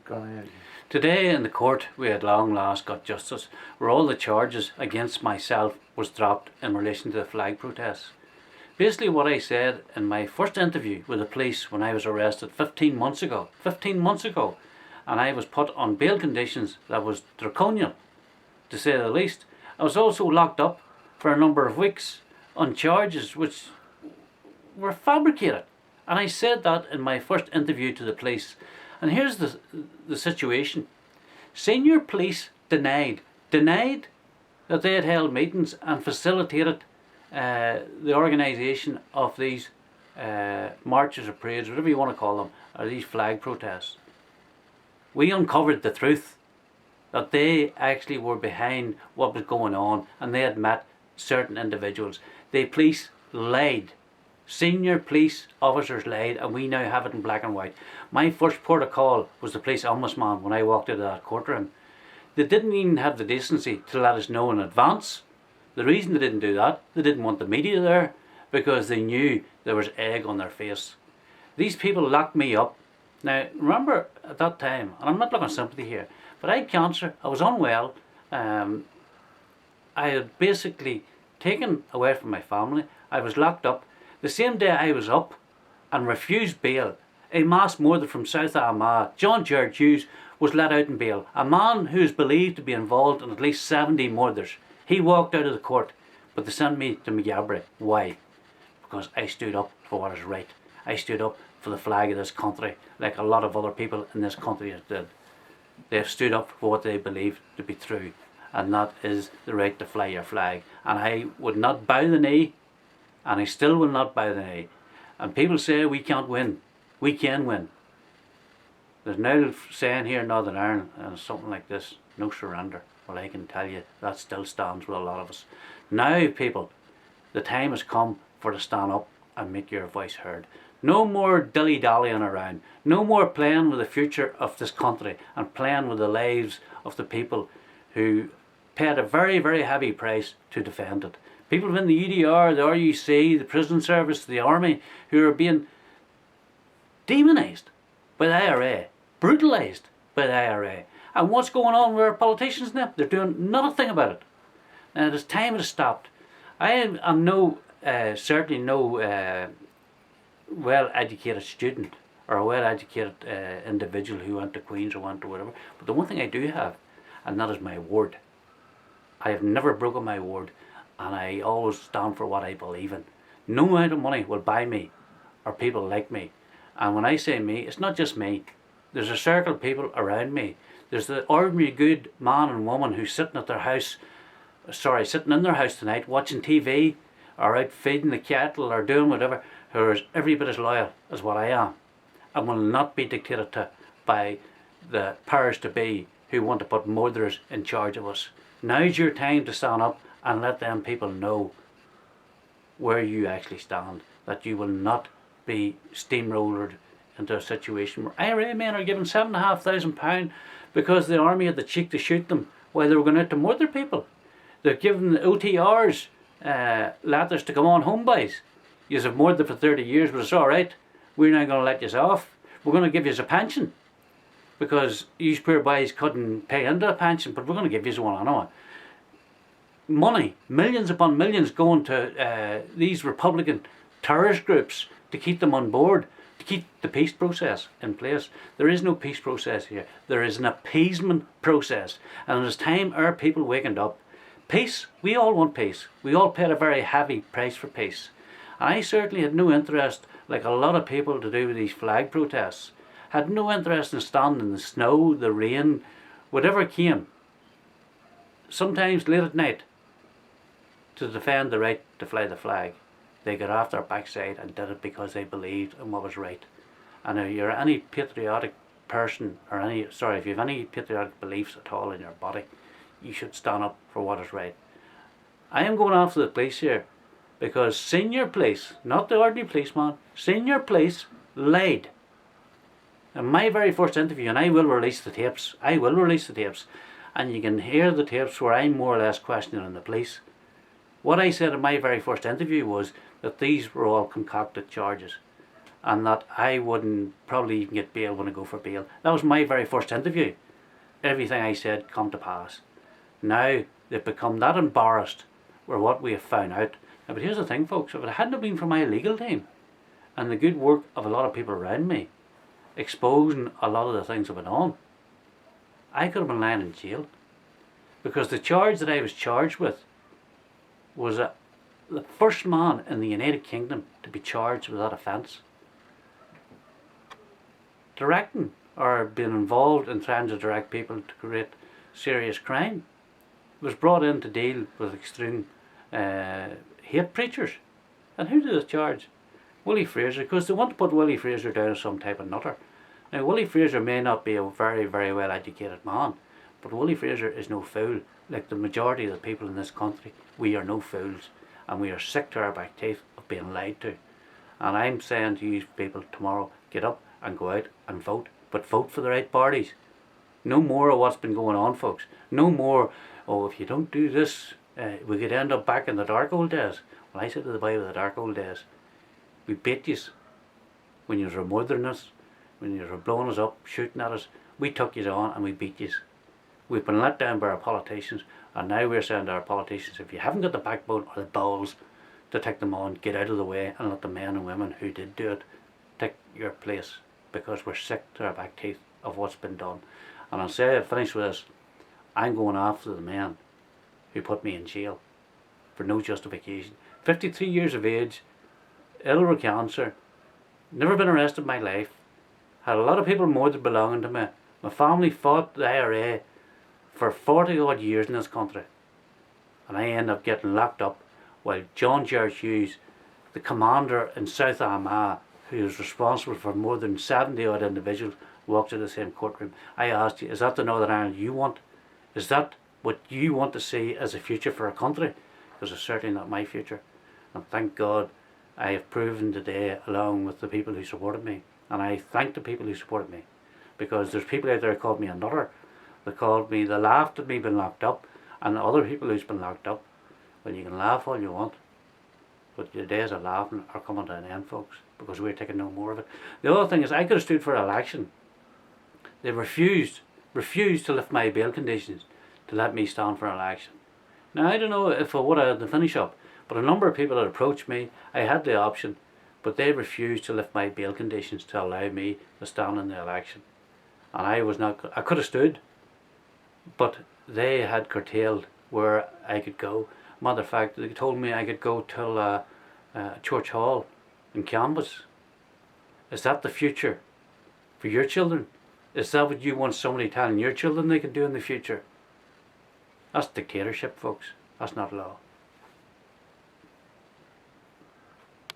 Go ahead. Today in the court we at long last got justice, where all the charges against myself was dropped in relation to the flag protests. Basically what I said in my first interview with the police when I was arrested 15 months ago, and I was put on bail conditions that was draconian, to say the least. I was also locked up for a number of weeks on charges which were fabricated. And I said that in my first interview to the police. And here's the situation. Senior police denied that they had held meetings and facilitated the organisation of these marches or parades, whatever you want to call them, or these flag protests. We uncovered the truth, that they actually were behind what was going on, and they had met certain individuals. The police lied. Senior police officers lied, and we now have it in black and white. My first port of call was the police ombudsman when I walked out of that courtroom. They didn't even have the decency to let us know in advance. The reason they didn't do that, they didn't want the media there, because they knew there was egg on their face. These people locked me up. Now, remember at that time, and I'm not looking sympathy here, but I had cancer, I was unwell, I had basically taken away from my family, I was locked up. The same day I was up and refused bail, a mass murderer from South Armagh, John George Hughes, was let out in bail. A man who is believed to be involved in at least 70 murders. He walked out of the court, but they sent me to McGabry. Why? Because I stood up for what is right. I stood up for the flag of this country, like a lot of other people in this country did. They have stood up for what they believe to be true, and that is the right to fly your flag. And I would not bow the knee, and I still will not bow the knee. And people say we can't win. We can win. There's now saying here in Northern Ireland, and something like this, no surrender. Well, I can tell you that still stands with a lot of us. Now, people, the time has come for to stand up and make your voice heard. No more dilly-dallying around. No more playing with the future of this country and playing with the lives of the people who paid a very, very heavy price to defend it. People in the UDR, the RUC, the prison service, the army, who are being demonised by the IRA, brutalised by the IRA. And what's going on with our politicians now? They're doing not a thing about it. And it's time it has stopped. I am certainly no well-educated student or a well-educated individual who went to Queen's or went to whatever. But the one thing I do have, and that is my word. I have never broken my word, and I always stand for what I believe in. No amount of money will buy me or people like me. And when I say me, it's not just me. There's a circle of people around me. There's the ordinary good man and woman who's sitting in their house tonight watching TV or out feeding the cattle or doing whatever, who is every bit as loyal as what I am and will not be dictated to by the powers to be who want to put murderers in charge of us. Now's your time to stand up and let them people know where you actually stand, that you will not be steamrollered into a situation where IRA men are given £7,500 because the army had the cheek to shoot them while they were going out to murder people. They're giving the OTRs letters to come on home boys. You have murdered for 30 years, but it's alright. We're not going to let you off. We're going to give you a pension because you poor boys couldn't pay into a pension, but we're going to give you one anyway. Money, millions upon millions going to these Republican terrorist groups to keep them on board, to keep the peace process in place. There is no peace process here. There is an appeasement process. And it is time our people wakened up. Peace, we all want peace. We all paid a very heavy price for peace. And I certainly had no interest, like a lot of people to do with these flag protests, had no interest in standing in the snow, the rain, whatever came, sometimes late at night, to defend the right to fly the flag. They got off their backside and did it because they believed in what was right. And if you're any patriotic person, or if you have any patriotic beliefs at all in your body, you should stand up for what is right. I am going after the police here because senior police, not the ordinary policeman, senior police lied. In my very first interview, and I will release the tapes, and you can hear the tapes where I'm more or less questioning the police. What I said in my very first interview was that these were all concocted charges. and that I wouldn't probably even get bail when I go for bail. That was my very first interview. Everything I said come to pass. Now they've become that embarrassed with what we have found out. Now, but here's the thing, folks, if it hadn't been for my legal team and the good work of a lot of people around me exposing a lot of the things that went on, I could have been lying in jail. Because the charge that I was charged with was the first man in the United Kingdom to be charged with that offence. Directing or being involved in trying to direct people to commit serious crime was brought in to deal with extreme hate preachers. And who did they charge? Willie Fraser, because they want to put Willie Fraser down as some type of nutter. Now, Willie Fraser may not be a very, very well educated man, but Willie Fraser is no fool. Like the majority of the people in this country, we are no fools, and we are sick to our back teeth of being lied to. And I'm saying to you people tomorrow, get up and go out and vote, but vote for the right parties. No more of what's been going on, folks. No more, oh, if you don't do this, we could end up back in the dark old days. Well, I said to the Bible, the dark old days. We beat you when you were murdering us, when you were blowing us up, shooting at us. We took you on and we beat you. We've been let down by our politicians, and now we're saying to our politicians, if you haven't got the backbone or the balls to take them on, get out of the way and let the men and women who did do it take your place, because we're sick to our back teeth of what's been done. And I'll say, I'll finish with this, I'm going after the men who put me in jail for no justification. 53 years of age, ill with cancer, never been arrested in my life, had a lot of people murdered belonging to me. My family fought the IRA for 40 odd years in this country, and I end up getting locked up while John George Hughes, the commander in South Armagh, who is responsible for more than 70 odd individuals, walks in the same courtroom. I asked you, is that the Northern Ireland you want? Is that what you want to see as a future for our country? Because it's certainly not my future. And thank God I have proven today, along with the people who supported me, and I thank the people who supported me, because there's people out there who called me a nutter. They called me, they laughed at me being locked up, and other people who's been locked up. Well, you can laugh all you want, but your days of laughing are coming to an end, folks, because we're taking no more of it. The other thing is, I could have stood for election. They refused to lift my bail conditions to let me stand for election. Now, I don't know if I would have had to finish up, but a number of people had approached me. I had the option, but they refused to lift my bail conditions to allow me to stand in the election. And I could have stood, but they had curtailed where I could go. Matter of fact, they told me I could go till Church Hall in Canvas. Is that the future for your children? Is that what you want somebody telling your children they can do in the future? That's dictatorship, folks. That's not law.